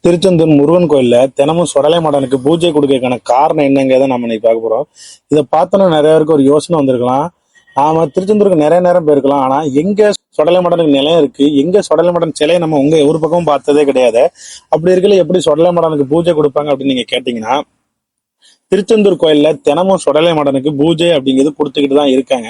திருச்செந்தூர் முருகன் கோயில்ல தினமும் சுடலை மாடனுக்கு பூஜை கொடுக்கறதுக்கான காரணம் என்னங்கிறத நம்ம இன்னைக்கு பார்க்க போறோம். இதை பார்த்தோன்னா நிறைய பேருக்கு ஒரு யோசனை வந்திருக்கலாம். நாம திருச்செந்தூருக்கு நிறைய நேரம் போயிருக்கலாம். ஆனா எங்க சுடலை மாடனுக்கு நிலையம் இருக்கு, எங்க சுடலை மாடன் சிலையை நம்ம உங்க ஒரு பக்கமும் பார்த்ததே கிடையாது. அப்படி இருக்கல எப்படி சுடலை மாடனுக்கு பூஜை கொடுப்பாங்க அப்படின்னு நீங்க கேட்டீங்கன்னா, திருச்செந்தூர் கோயில்ல தினமும் சுடலை மாடனுக்கு பூஜை அப்படிங்கிறது கொடுத்துக்கிட்டு தான் இருக்காங்க.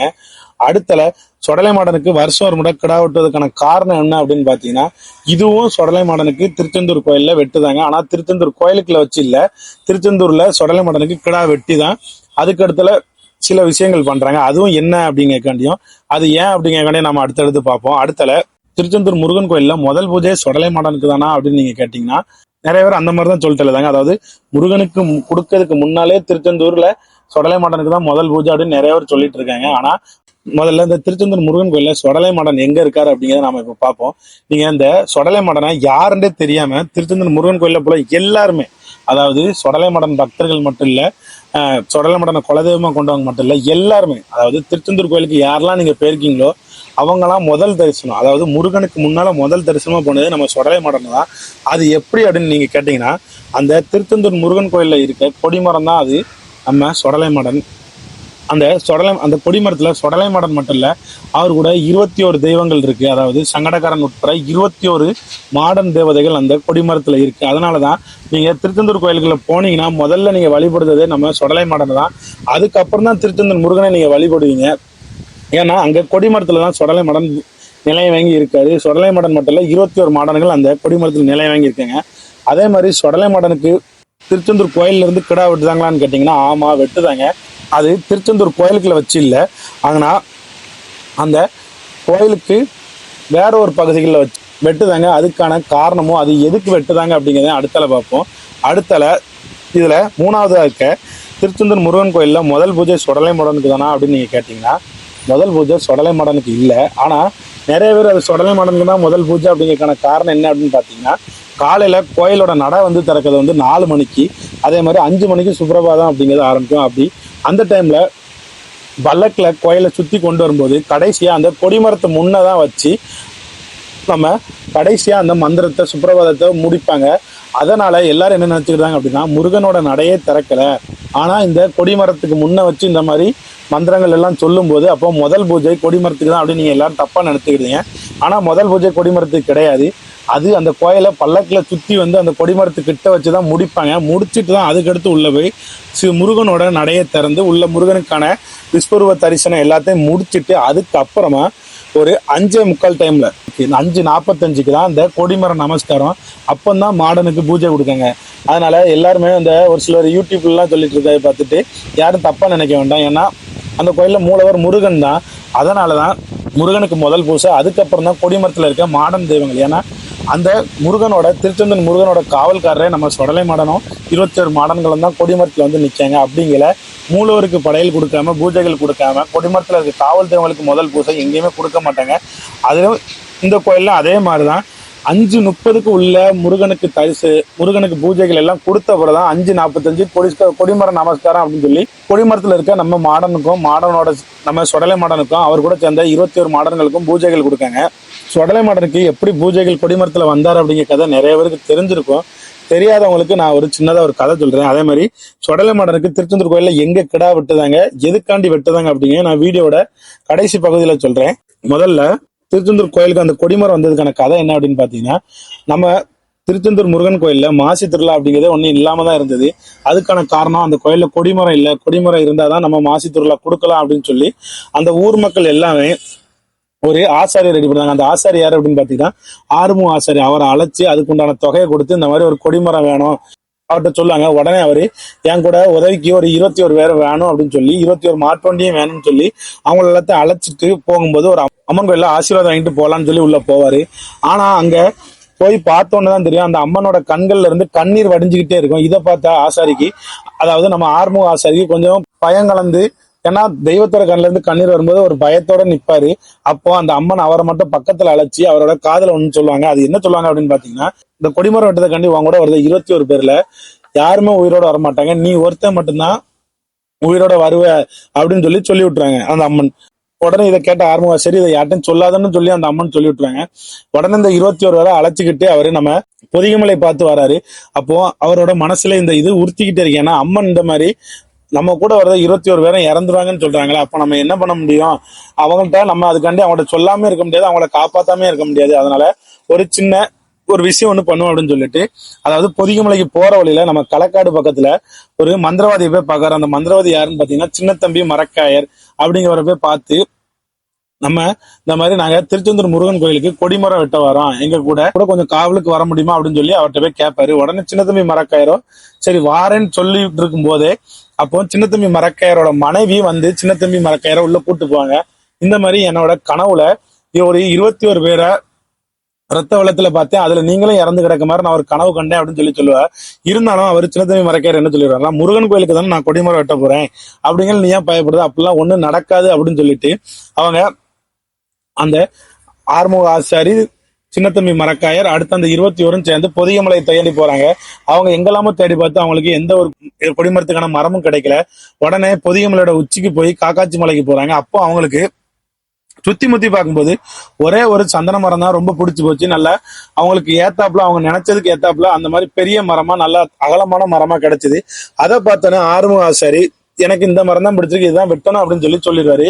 அடுத்தல சொடலை மாடனுக்கு வருஷம் ஒரு முறை கிடா வெட்டுவதற்கான காரணம் என்ன அப்படின்னு பாத்தீங்கன்னா, இதுவும் சொடலை மாடனுக்கு திருச்செந்தூர் கோயில்ல வெட்டுதாங்க. ஆனா திருச்செந்தூர் கோயிலுக்குள்ள வச்சு இல்ல, திருச்செந்தூர்ல சொடலை மாடனுக்கு கிடா வெட்டி தான் அதுக்கு அடுத்துல சில விஷயங்கள் பண்றாங்க. அதுவும் என்ன அப்படிங்கக்காண்டியும் அது ஏன் அப்படிங்கக்காண்டியும் நம்ம அடுத்தடுத்து பார்ப்போம். அடுத்தல திருச்செந்தூர் முருகன் கோயில்ல முதல் பூஜை சொடலை மாடனுக்கு தானா அப்படின்னு நீங்க கேட்டீங்கன்னா, நிறைய பேர் அந்த மாதிரி தான் சொல்லிட்டு இருந்தாங்க. அதாவது முருகனுக்கு கொடுக்கறதுக்கு முன்னாலே திருச்செந்தூர்ல சொடலை மாடனுக்கு தான் முதல் பூஜை அப்படின்னு நிறைய பேர் சொல்லிட்டு இருக்காங்க. ஆனா முதல்ல இந்த திருச்செந்தூர் முருகன் கோயில்ல சொடலை மாடன் எங்க இருக்காரு அப்படிங்கிறத நாம இப்ப பார்ப்போம். நீங்க இந்த சொடலை மாடனை யாருன்றே தெரியாம திருச்செந்தூர் முருகன் கோயில்ல போல எல்லாருமே, அதாவது சொடலை மாடன் பக்தர்கள் மட்டும் இல்ல, சொடலை மாடனை குலதெய்வமா கொண்டவங்க மட்டும் இல்ல, எல்லாருமே, அதாவது திருச்செந்தூர் கோயிலுக்கு யாரெல்லாம் நீங்க போயிருக்கீங்களோ அவங்கெல்லாம் முதல் தரிசனம், அதாவது முருகனுக்கு முன்னால முதல் தரிசனமா போனது நம்ம சொடலை மாடன் தான். அது எப்படி அப்படின்னு நீங்க கேட்டீங்கன்னா, அந்த திருச்செந்தூர் முருகன் கோயில்ல இருக்க கொடிமரம் தான் அது நம்ம சொடலை மாடன். அந்த கொடிமரத்துல சொடலை மாடன் மட்டும் இல்ல, அவர் கூட 21 தெய்வங்கள் இருக்கு. அதாவது சங்கடகாரன் உட்பட 21 மாடன் தேவதைகள் அந்த கொடிமரத்துல இருக்கு. அதனாலதான் நீங்க திருச்செந்தூர் கோயில்களை போனீங்கன்னா முதல்ல நீங்க வழிபடுறதே நம்ம சொடலை மாடன் தான். அதுக்கப்புறம் தான் திருச்செந்தூர் முருகனை நீங்க வழிபடுவீங்க. ஏன்னா அங்க கொடிமரத்துல தான் சொடலை மாடன் நிலையம் வாங்கி இருக்காரு. சொடலை மாடன் மட்டும் இல்ல, 21 மாடன்கள் அந்த கொடிமரத்துல நிலையம் வாங்கி இருக்காங்க. அதே மாதிரி சொடலை மாடனுக்கு திருச்செந்தூர் கோயில்ல இருந்து கிடா வெட்டுதாங்களான்னு கேட்டீங்கன்னா, ஆமா வெட்டுதாங்க. அது திருச்செந்தூர் கோயிலுக்குள்ள வச்சு இல்லை, ஆனால் அந்த கோயிலுக்கு வேற ஒரு பகுதிகளில் வச்சு வெட்டுதாங்க. அதுக்கான காரணமும் அது எதுக்கு வெட்டுதாங்க அப்படிங்கிறத அடுத்தல பார்ப்போம். அடுத்தல இதில் மூணாவதாக இருக்க திருச்செந்தூர் முருகன் கோயிலில் முதல் பூஜை சொடலை மாடனுக்கு தானா அப்படின்னு நீங்கள் கேட்டிங்கன்னா, முதல் பூஜை சொடலை மாடனுக்கு இல்லை. ஆனால் நிறைய பேர் அது சொடலை மாடனுக்கு தான் முதல் பூஜை அப்படிங்கிறதுக்கான காரணம் என்ன அப்படின்னு பார்த்தீங்கன்னா, காலையில் கோயிலோட நடை திறக்கிறது 4 மணிக்கு, அதே மாதிரி 5 மணிக்கு சுப்ரபாதம் அப்படிங்கிறது ஆரம்பிக்கும். அப்படி அந்த டைம்ல பல்லக்கில் கோயிலை சுற்றி கொண்டு வரும்போது கடைசியாக அந்த கொடிமரத்தை முன்னதான் வச்சு நம்ம கடைசியாக அந்த மந்திரத்தை சுப்ரபாதத்தை முடிப்பாங்க. அதனால எல்லாரும் என்ன நினச்சிக்கிறாங்க அப்படின்னா, முருகனோட நடையே திறக்கலை, ஆனால் இந்த கொடிமரத்துக்கு முன்ன வச்சு இந்த மாதிரி மந்திரங்கள் எல்லாம் சொல்லும்போது அப்போ முதல் பூஜை கொடிமரத்துக்கு தான் அப்படின்னு நீங்கள் எல்லாரும் தப்பாக நினச்சிக்கிறீங்க. ஆனால் முதல் பூஜை கொடிமரத்துக்கு கிடையாது. அது அந்த கோயிலை பல்லக்கில் சுற்றி அந்த கொடிமரத்துக்கிட்ட வச்சு தான் முடிப்பாங்க. முடிச்சுட்டு தான் அதுக்கடுத்து உள்ள போய் முருகனோட நடையை திறந்து உள்ள முருகனுக்கான விஸ்வரூப தரிசனம் எல்லாத்தையும் முடிச்சுட்டு அதுக்கப்புறமா ஒரு 5:45 டைம்ல 5:45க்கு தான் அந்த கொடிமர நமஸ்காரம். அப்பந்தான் மாடனுக்கு பூஜை கொடுக்காங்க. அதனால எல்லாருமே அந்த ஒரு சிலர் யூடியூப்லாம் சொல்லிட்டு இருக்காது பார்த்துட்டு யாரும் தப்பா நினைக்க வேண்டாம். ஏன்னா அந்த கோயிலில் மூலவர் முருகன் தான். அதனால தான் முருகனுக்கு முதல் பூசை, அதுக்கப்புறம் தான் கொடிமரத்தில் இருக்க மாடன் தெய்வங்கள். ஏன்னா அந்த முருகனோட திருச்செந்தூர் முருகனோட காவல்காரரே நம்ம சொடலை மாடனும் 21 மாடன்களும் தான் கொடிமரத்தில் நிற்காங்க. அப்படிங்கிற மூலவருக்கு படையல் கொடுக்காம பூஜைகள் கொடுக்காம கொடிமரத்தில் இருக்க காவல் தெய்வங்களுக்கு முதல் பூசை எங்கேயுமே கொடுக்க மாட்டாங்க. அதிலும் இந்த கோயிலில் அதே மாதிரி தான் 5:30க்கு உள்ள முருகனுக்கு பூஜைகள் எல்லாம் கொடுத்த பிறகுதான் 5:45 கொடிமர நமஸ்காரம் அப்படின்னு சொல்லி கொடிமரத்தில் இருக்க நம்ம மாடனுக்கும் மாடனோட நம்ம சொடலை மாடனுக்கும் அவர் கூட சேர்ந்த 21 மாடன்களுக்கும் பூஜைகள் கொடுக்காங்க. சொடலை மாடனுக்கு எப்படி பூஜைகள் கொடிமரத்தில் வந்தார் அப்படிங்கிற கதை நிறைய பேருக்கு தெரிஞ்சிருக்கும். தெரியாதவங்களுக்கு நான் ஒரு சின்னதாக ஒரு கதை சொல்றேன். அதே மாதிரி சொடலை மாடனுக்கு திருச்செந்தூர் கோயிலில் எங்க கிடா வெட்டுதாங்க, எதுக்காண்டி வெட்டுதாங்க அப்படிங்கிற நான் வீடியோட கடைசி பகுதியில் சொல்றேன். முதல்ல திருச்செந்தூர் கோயிலுக்கு அந்த கொடிமரம் வந்ததுக்கான கதை என்ன அப்படின்னு பாத்தீங்கன்னா, நம்ம திருச்செந்தூர் முருகன் கோயில்ல மாசி திருவிழா அப்படிங்கிறது ஒன்றும் இல்லாம தான் இருந்தது. அதுக்கான காரணம் அந்த கோயில்ல கொடிமரம் இல்லை, கொடிமரம் இருந்தாதான் நம்ம மாசி திருவிழா கொடுக்கலாம் அப்படின்னு சொல்லி அந்த ஊர் மக்கள் எல்லாமே ஒரு ஆசாரியை ரெடி பண்ணாங்க. அந்த ஆசாரி யாரு அப்படின்னு பாத்தீங்கன்னா, ஆறுமு ஆசாரி. அவரை அழைச்சி அதுக்குண்டான தொகையை கொடுத்து இந்த மாதிரி ஒரு கொடிமரம் வேணும் அவர்கிட்ட சொல்லுவாங்க. உடனே அவரு என் கூட உதவிக்கு ஒரு 21 பேர் வேணும் அப்படின்னு சொல்லி 21 மாட்டோண்டியும் வேணும்னு சொல்லி அவங்க எல்லாத்தையும் அழைச்சிட்டு போகும்போது ஒரு அம்மன் கோயில்ல ஆசீர்வாதம் வாங்கிட்டு போலான்னு சொல்லி உள்ள போவாரு. ஆனா அங்க போய் பார்த்தோன்னு தான் தெரியும், அந்த அம்மனோட கண்கள்ல இருந்து கண்ணீர் வடிஞ்சுக்கிட்டே இருக்கும். இதை பார்த்த ஆசாரிக்கு, அதாவது நம்ம ஆறுமுக ஆசாரிக்கு கொஞ்சம் பயம் கலந்து, ஏன்னா தெய்வத்தோட கண்ணுல இருந்து கண்ணீர் வரும்போது ஒரு பயத்தோட நிப்பாரு. அப்போ அந்த அம்மன் அவரை மட்டும் பக்கத்துல அழைச்சி அவரோட காதுல ஒண்ணு சொல்லுவாங்க. அது என்ன சொல்லுவாங்க அப்படின்னு பாத்தீங்கன்னா, இந்த கொடிமரம் வெட்டதை கண்டி உங்க கூட வருது 21 பேர்ல யாருமே உயிரோட வரமாட்டாங்க, நீ ஒருத்தன் மட்டும்தான் உயிரோட வருவ அப்படின்னு சொல்லி விட்டுறாங்க அந்த அம்மன். உடனே இதை கேட்ட ஆர்வம் சரி இதை யார்ட்டும் சொல்லாதன்னு சொல்லி அந்த அம்மன் சொல்லி விட்டுறாங்க. உடனே இந்த 21 வரை அழைச்சிக்கிட்டு அவரு நம்ம பொதிகமலை பார்த்து வராரு. அப்போ அவரோட மனசுல இந்த இது உறுத்திக்கிட்டே இருக்கு. ஏன்னா அம்மன் இந்த மாதிரி நம்ம கூட வரத 21 பேரும் இறந்துருவாங்கன்னு சொல்றாங்களே, அப்ப நம்ம என்ன பண்ண முடியும்? அவங்கள்ட்ட நம்ம அதுக்காண்டி அவங்கள்ட்ட சொல்லாம இருக்க முடியாது, அவங்கள காப்பாத்தாமே இருக்க முடியாது. அதனால ஒரு சின்ன ஒரு விஷயம் ஒண்ணு பண்ணுவோம் அப்படின்னு சொல்லிட்டு, அதாவது பொதிகமலைக்கு போற வழியில நம்ம களக்காடு பக்கத்துல ஒரு மந்திரவாதியை போய் பார்க்கற. அந்த மந்திரவாதி யாருன்னு பாத்தீங்கன்னா சின்னத்தம்பி மரக்காயர் அப்படிங்கிறவரை போய் பார்த்து, நம்ம இந்த மாதிரி நாங்க திருச்செந்தூர் முருகன் கோயிலுக்கு கொடிமரம் வெட்ட வரோம், எங்க கூட கூட கொஞ்சம் காவலுக்கு வர முடியுமா அப்படின்னு சொல்லி அவர்கிட்ட போய் கேட்பாரு. உடனே சின்னத்தம்பி மரக்காயரோ சரி வாரேன்னு சொல்லிட்டு இருக்கும் போதே அப்போ சின்னத்தம்பி மரக்காயரோட மனைவி வந்து சின்னத்தம்பி மரக்காயரை உள்ள கூட்டு போவாங்க. இந்த மாதிரி என்னோட கனவுல ஒரு 21 பேரை ரத்த வெள்ளத்துல பார்த்தேன், அதுல நீங்களும் இறந்து கிடக்க மாதிரி நான் ஒரு கனவு கண்டேன் அப்படின்னு சொல்லுவார். இருந்தாலும் அவர் சின்னத்தம்பி மரக்காயர் என்ன சொல்லிடுவாருன்னா, முருகன் கோயிலுக்கு தானே நான் கொடிமரம் வெட்ட போறேன், அப்படிங்கிற நீ ஏன் பயப்படுது, அப்படிலாம் ஒண்ணும் நடக்காது அப்படின்னு சொல்லிட்டு அவங்க அந்த ஆறுமுக ஆசாரி சின்னத்தம்பி மரக்காயர் அடுத்த அந்த 21 சேர்ந்து பொதிகமலை தேடி போறாங்க. அவங்க எங்கெல்லாமோ தேடி பார்த்து அவங்களுக்கு எந்த ஒரு கொடிமரத்துக்கான மரமும் கிடைக்கல. உடனே பொதிகமலையோட உச்சிக்கு போய் காக்காச்சி மலைக்கு போறாங்க. அப்போ அவங்களுக்கு சுத்தி முத்தி பார்க்கும்போது ஒரே ஒரு சந்தன மரம் தான் ரொம்ப பிடிச்சி போச்சு. நல்லா அவங்களுக்கு ஏத்தாப்புல, அவங்க நினைச்சதுக்கு ஏத்தாப்புல அந்த மாதிரி பெரிய மரமா நல்லா அகலமான மரமா கிடைச்சது. அதை பார்த்தோன்னே ஆறுமுக ஆசாரி எனக்கு இந்த மரம் தான் பிடிச்சிருக்கு, இதுதான் வெட்டணும் அப்படின்னு சொல்லிடுவாரு.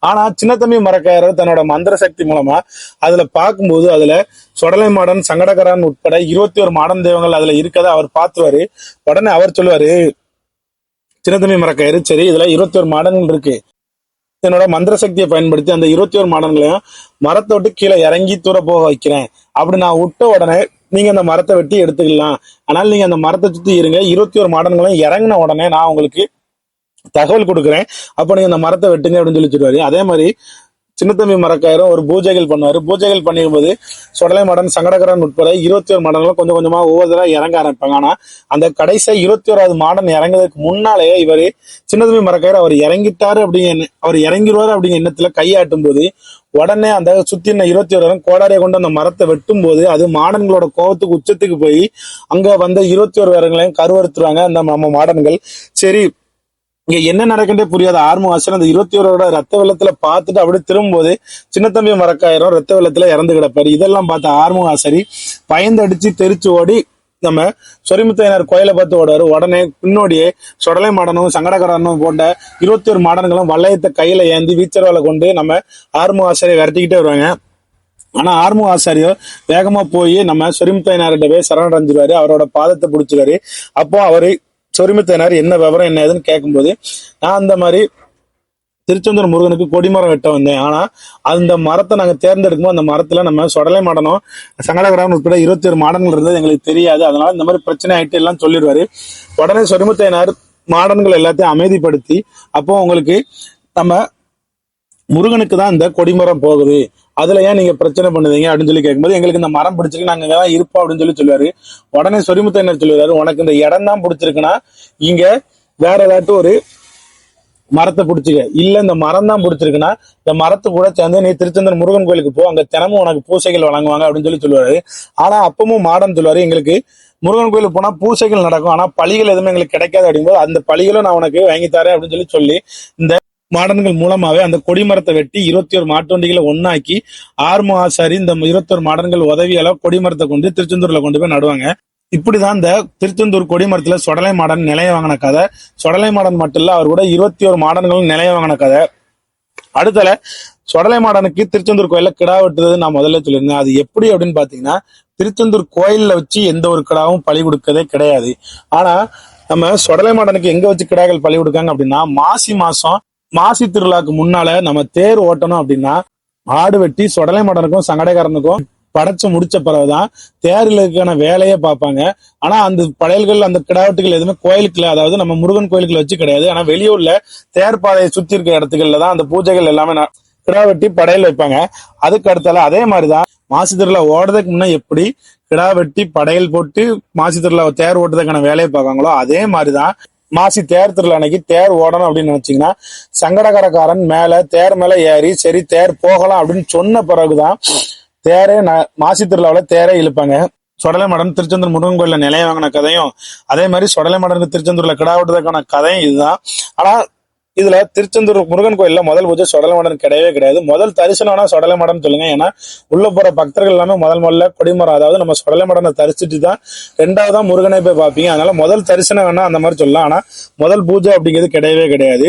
ஆனா சின்னத்தம்பி மரக்காயர் தன்னோட மந்திர சக்தி மூலமா அதுல பார்க்கும்போது அதுல சொடலை மாடன், சங்கடகரான் உட்பட 21 மாடன் தெய்வங்கள் அதுல இருக்கதை அவர் பார்த்துவாரு. உடனே அவர் சொல்லுவாரு சின்னத்தம்பி மரக்காயர், சரி இதுல 21 மாடங்கள் இருக்கு, என்னோட மந்திர சக்தியை பயன்படுத்தி அந்த 21 மாடங்களையும் மரத்தை விட்டு கீழே இறங்கி தூர போக வைக்கிறேன். அப்படி நான் விட்ட உடனே நீங்க அந்த மரத்தை வெட்டி எடுத்துக்கலாம். ஆனால் நீங்க அந்த மரத்தை சுத்தி இருங்க, 21 மாடங்களும் இறங்கின உடனே நான் உங்களுக்கு தகவல் கொடுக்குறேன், அப்ப நீங்க அந்த மரத்தை வெட்டுங்க அப்படின்னு சொல்லிடுவாரு. அதே மாதிரி சின்னத்தம்பி மரக்காயரும் ஒரு பூஜைகள் பண்ணுவாரு. பூஜைகள் பண்ணிக்கும்போது சொடலை மாடன், சங்கடகரன் உட்பட 21 மாடங்களும் கொஞ்சம் கொஞ்சமா ஒவ்வொருத்தரா இறங்க ஆரம்பிப்பாங்க. ஆனா அந்த கடைசியா 21வது மாடன் இறங்குறதுக்கு முன்னாலேயே இவரு சின்னத்தம்பி மரக்காயர் அவர் இறங்கிட்டாரு அவர் இறங்கிடுவாரு அப்படிங்கிற எண்ணத்துல கையாட்டும் போது உடனே அந்த சுத்தி 21 கோடாரியை கொண்டு அந்த மரத்தை வெட்டும் போது அது மாடன்களோட கோபத்துக்கு உச்சத்துக்கு போய் அங்க வந்த 21 பேர்களையும் கருவறுத்துருவாங்க அந்த நம்ம மாடன்கள். சரி இங்க என்ன நடக்குன்றே புரியாத ஆறுமுக அந்த 21 ரத்த வெள்ளத்துல பார்த்துட்டு அப்படியே திரும்பும்போது சின்னத்தம்பி மரக்காயிரம் ரத்த வெள்ளத்துல இறந்து கிடப்பாரு. இதெல்லாம் பார்த்த ஆறுமுக ஆசாரி பயந்து அடிச்சு தெரிச்சு ஓடி நம்ம சொரிமுத்தையனார் கோயிலை பார்த்து ஓடுவாரு. உடனே பின்னோடியே சொடலை மாடனும் சங்கடகரனும் போன்ற 21 மாடன்களும் வளையத்தை கையில ஏந்தி வீச்சர்வால கொண்டு நம்ம ஆறுமுக ஆசாரியை விரட்டிக்கிட்டே வருவாங்க. ஆனா ஆறுமுக ஆசாரியோ வேகமா போய் நம்ம சொரிமுத்தையனார்கிட்ட போய் சரணடைஞ்சிருவாரு, அவரோட பாதத்தை பிடிச்சிருவாரு. அப்போ அவரு சொரிமுத்தையனார் என்ன விவரம் என்ன ஏதுன்னு கேட்கும்போது, நான் அந்த மாதிரி திருச்செந்தூர் முருகனுக்கு கொடிமரம் வெட்ட வந்தேன், ஆனா அந்த மரத்தை நாங்க தேர்ந்தெடுக்கும்போது அந்த மரத்துல நம்ம சொடலை மாடனும் சங்கடகரனும் உட்பட 21 மாடன்கள் இருந்தது எங்களுக்கு தெரியாது, அதனால இந்த மாதிரி பிரச்சனை ஆயிட்டு எல்லாம் சொல்லிடுவாரு. உடனே சொரிமுத்தையனார் மாடன்கள் எல்லாத்தையும் அமைதிப்படுத்தி, அப்போ உங்களுக்கு நம்ம முருகனுக்கு தான் இந்த கொடிமரம் போகுது, அதுல ஏன் நீங்க பிரச்சனை பண்ணுவீங்க அப்படின்னு சொல்லி கேட்கும்போது, எங்களுக்கு இந்த மரம் பிடிச்சிருக்கு, நாங்க இங்கதான் இருப்போம் அப்படின்னு சொல்லுவாரு. உடனே சொரிமுத்தையனர் சொல்லுவாரு, உனக்கு இந்த இடம் தான் பிடிச்சிருக்குன்னா இங்க வேற ஏதாட்டும் ஒரு மரத்தை பிடிச்சிக்க, இல்ல இந்த மரம் தான் பிடிச்சிருக்குன்னா இந்த மரத்து கூட சேர்ந்து நீ திருச்செந்தூர் முருகன் கோயிலுக்கு போ, அங்க தினமும் உனக்கு பூசைகள் வழங்குவாங்க அப்படின்னு சொல்லுவாரு. ஆனா அப்பவும் மாடன் சொல்லுவாரு, எங்களுக்கு முருகன் கோயிலுக்கு போனா பூசைகள் நடக்கும், ஆனா பலிகள் எதுவுமே எங்களுக்கு கிடைக்காது அப்படிங்கும்போது அந்த பலிகளும் நான் உனக்கு வாங்கி தரேன் அப்படின்னு சொல்லி இந்த மாடன்கள் மூலமாவே அந்த கொடிமரத்தை வெட்டி 21 மாட்டு வண்டிகளை ஒன்னாக்கி ஆறுமுக ஆசாரி இந்த 21 மாடன்கள் உதவியால கொடிமரத்தை கொண்டு திருச்செந்தூர்ல கொண்டு போய் நடுவாங்க. இப்படிதான் இந்த திருச்செந்தூர் கொடிமரத்துல சொடலை மாடன் நிலைய வாங்கின கதை. சொடலை மாடன் மட்டும் இல்ல, அவர் கூட 21 மாடன்களும் நிலைய வாங்கின கதை. அடுத்தல சொடலை மாடனுக்கு திருச்செந்தூர் கோயில கிடா வெட்டுறது நான் முதல்ல சொல்லியிருந்தேன். அது எப்படி அப்படின்னு பாத்தீங்கன்னா, திருச்செந்தூர் கோயில்ல வச்சு எந்த ஒரு கிடாவும் பலி கொடுக்கறதே கிடையாது. ஆனா நம்ம சொடலை மாடனுக்கு எங்க வச்சு கிடாக்கள் பலி கொடுக்காங்க அப்படின்னா, மாசி திருவிழாக்கு முன்னால நம்ம தேர் ஓட்டணும் அப்படின்னா ஆடு வெட்டி சொடலை மாடனுக்கும் சங்கடகரனுக்கும் படைச்சு முடிச்ச பிறகுதான் தேர்தலுக்கான வேலையே பார்ப்பாங்க. ஆனா அந்த படையல்கள் அந்த கிடாவட்டுகள் எதுவுமே கோயிலுக்குள்ள, அதாவது நம்ம முருகன் கோயிலுக்குள்ள வச்சு கிடையாது. ஆனா வெளியூர்ல தேர் பாதையை சுத்தி இருக்கிற இடத்துக்கள்ல தான் அந்த பூஜைகள் எல்லாமே கிடா வெட்டி படையல் வைப்பாங்க. அதுக்கு அடுத்தால அதே மாதிரிதான் மாசி திருவிழா ஓடுறதுக்கு முன்ன எப்படி கிடா வெட்டி படையல் போட்டு மாசி திருவிழா தேர் ஓட்டுறதுக்கான வேலையை பார்க்காங்களோ, அதே மாதிரிதான் மாசி தேர் திருவிழா அன்னைக்கு தேர் ஓடணும் அப்படின்னு நினைச்சீங்கன்னா சங்கடகரக்காரன் தேர் மேல ஏறி சரி தேர் போகலாம் அப்படின்னு சொன்ன பிறகுதான் தேரே மாசி திருவிழாவில தேரே இழுப்பாங்க. சொடலை மாடன் திருச்செந்தூர் முருகன் கோயில்ல நிலைய வாங்கின கதையும் அதே மாதிரி சொடலை மாடனுக்கு திருச்செந்தூர்ல கிடா வெட்டுறதுக்கான கதையும் இதுதான். ஆனா இதுல திருச்செந்தூர் முருகன் கோயில்ல முதல் பூஜை சொடலை மாடன் கிடையவே கிடையாது. முதல் தரிசனம்னா சொடலை மாடன் சொல்லுங்க. ஏன்னா உள்ள போற பக்தர்கள் எல்லாமே முதல்ல கொடிமரம், அதாவது நம்ம சொடலை மாடனை தரிசிட்டு தான் ரெண்டாவதா முருகனை போய் பார்ப்பீங்க. அதனால முதல் தரிசனம் வேணா அந்த மாதிரி சொல்லலாம். ஆனா முதல் பூஜை அப்படிங்கிறது கிடையவே கிடையாது.